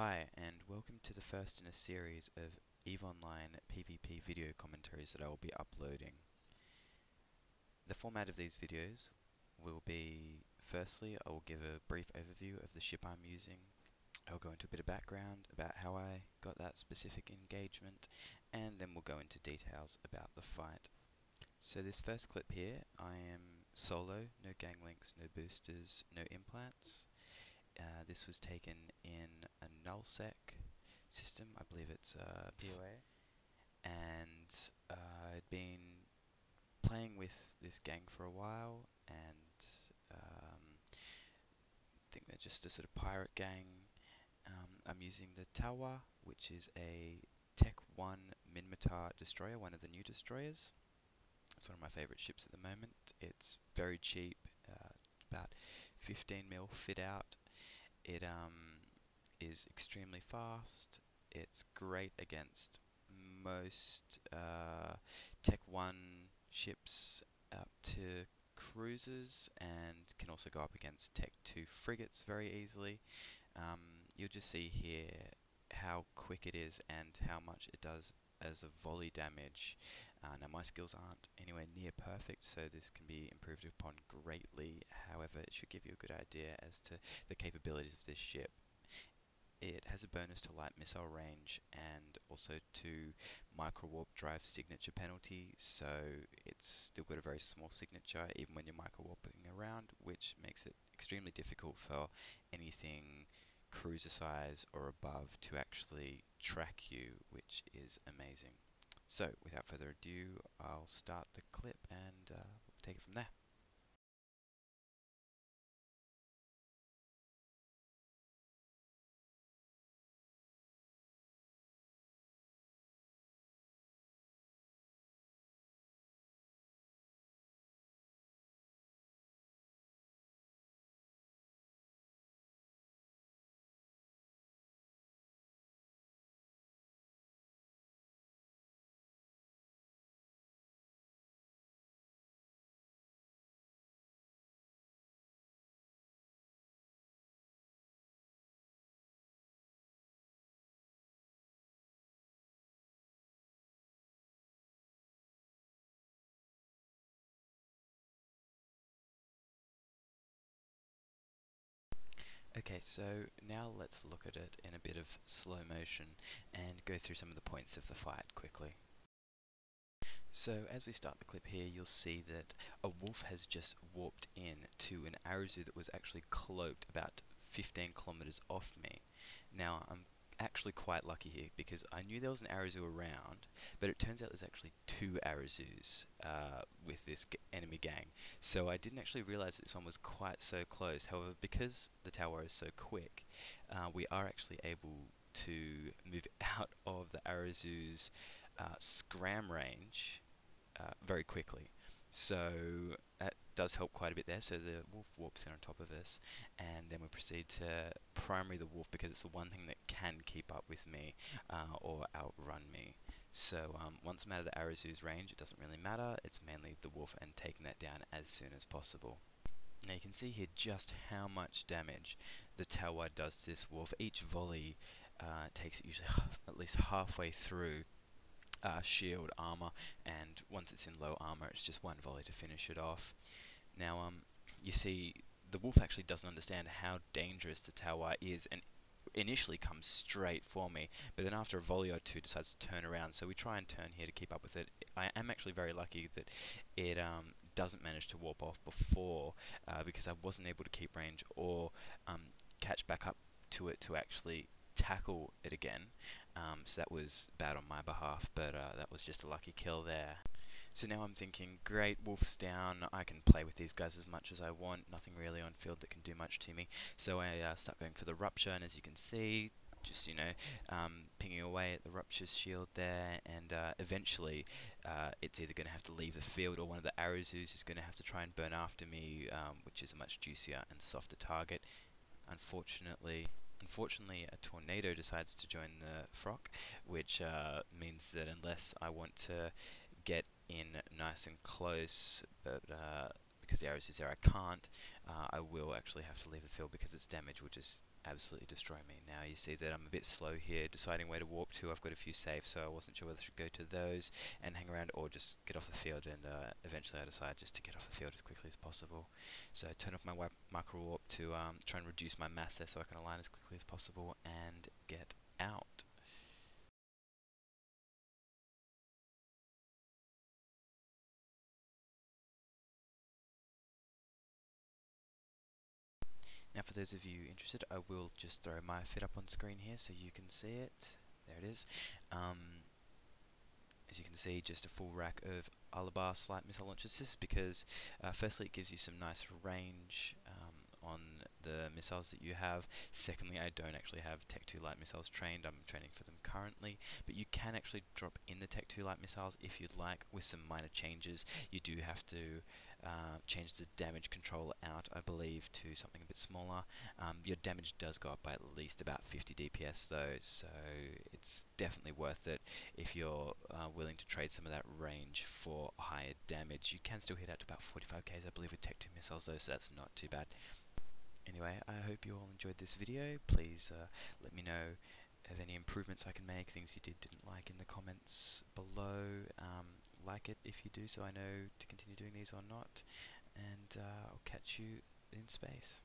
Hi, and welcome to the first in a series of EVE Online PvP video commentaries that I will be uploading. The format of these videos will be, firstly, I will give a brief overview of the ship I'm using. I'll go into a bit of background about how I got that specific engagement, and then we'll go into details about the fight. So this first clip here, I am solo, no gang links, no boosters, no implants. This was taken in a nullsec system, I believe it's POA, and I'd been playing with this gang for a while, and I think they're just a sort of pirate gang. I'm using the Talwar, which is a Tech 1 Minmatar destroyer, one of the new destroyers. It's one of my favourite ships at the moment. It's very cheap, about 15 mil fit out. It is extremely fast. It's great against most Tech 1 ships up to cruisers, and can also go up against Tech 2 frigates very easily. You'll just see here how quick it is and how much it does as a volley damage. Now my skills aren't anywhere near perfect, so this can be improved upon greatly. However, it should give you a good idea as to the capabilities of this ship. It has a bonus to light missile range and also to micro warp drive signature penalty, so it's still got a very small signature even when you're micro warping around, which makes it extremely difficult for anything cruiser size or above to actually track you, which is amazing. So without further ado, I'll start the clip and we'll take it from there. Okay, so now let's look at it in a bit of slow motion and go through some of the points of the fight quickly. So as we start the clip here, you'll see that a wolf has just warped in to an Arazu that was actually cloaked about 15 kilometers off me. Now I'm actually quite lucky here because I knew there was an Arazu around, but it turns out there's actually two Arazus with this enemy gang. So I didn't actually realize this one was quite so close. However, because the Talwar is so quick, we are actually able to move out of the Arazu's scram range very quickly. So that does help quite a bit there. So the wolf warps in on top of us, and then we proceed to primary the wolf because it's the one thing that can keep up with me or outrun me. So once I'm out of the Arazu's range, it doesn't really matter. It's mainly the wolf and taking that down as soon as possible. Now you can see here just how much damage the Talwar does to this wolf. Each volley takes it usually at least halfway through shield armor, and once it's in low armor, it's just one volley to finish it off. Now, you see, the wolf actually doesn't understand how dangerous the Talwar is, and initially comes straight for me, but then after a volley or two decides to turn around. So we try and turn here to keep up with it. I am actually very lucky that it doesn't manage to warp off before, because I wasn't able to keep range or catch back up to it to actually tackle it again. So that was bad on my behalf, but that was just a lucky kill there. So now I'm thinking, great, wolf's down, I can play with these guys as much as I want, nothing really on field that can do much to me. So I start going for the Rupture, and as you can see, just, pinging away at the Rupture's shield there, and eventually it's either going to have to leave the field, or one of the Arazus is going to have to try and burn after me, which is a much juicier and softer target. Unfortunately, a tornado decides to join the frock, which means that unless I want to get in nice and close, but because the Arazu is there I can't, I will actually have to leave the field because its damage will just absolutely destroy me. Now you see that I'm a bit slow here, deciding where to warp to. I've got a few safe, so I wasn't sure whether I should go to those and hang around or just get off the field, and eventually I decided just to get off the field as quickly as possible. So I turn off my micro warp to try and reduce my mass there so I can align as quickly as possible and get out. Now for those of you interested, I will just throw my fit up on screen here so you can see it. There it is. As you can see, just a full rack of Alabar light missile launchers. This is because firstly it gives you some nice range on the missiles that you have. Secondly, I don't actually have Tech 2 light missiles trained. I'm training for them currently, but you can actually drop in the Tech 2 light missiles if you'd like, with some minor changes. You do have to change the damage control out, I believe, to something a bit smaller. Your damage does go up by at least about 50 DPS though, so it's definitely worth it if you're willing to trade some of that range for higher damage. You can still hit out to about 45 Ks, I believe, with Tech 2 missiles though, so that's not too bad. Anyway, I hope you all enjoyed this video. Please let me know of any improvements I can make, things you didn't like in the comments below. Like it if you do, so I know to continue doing these or not. And I'll catch you in space.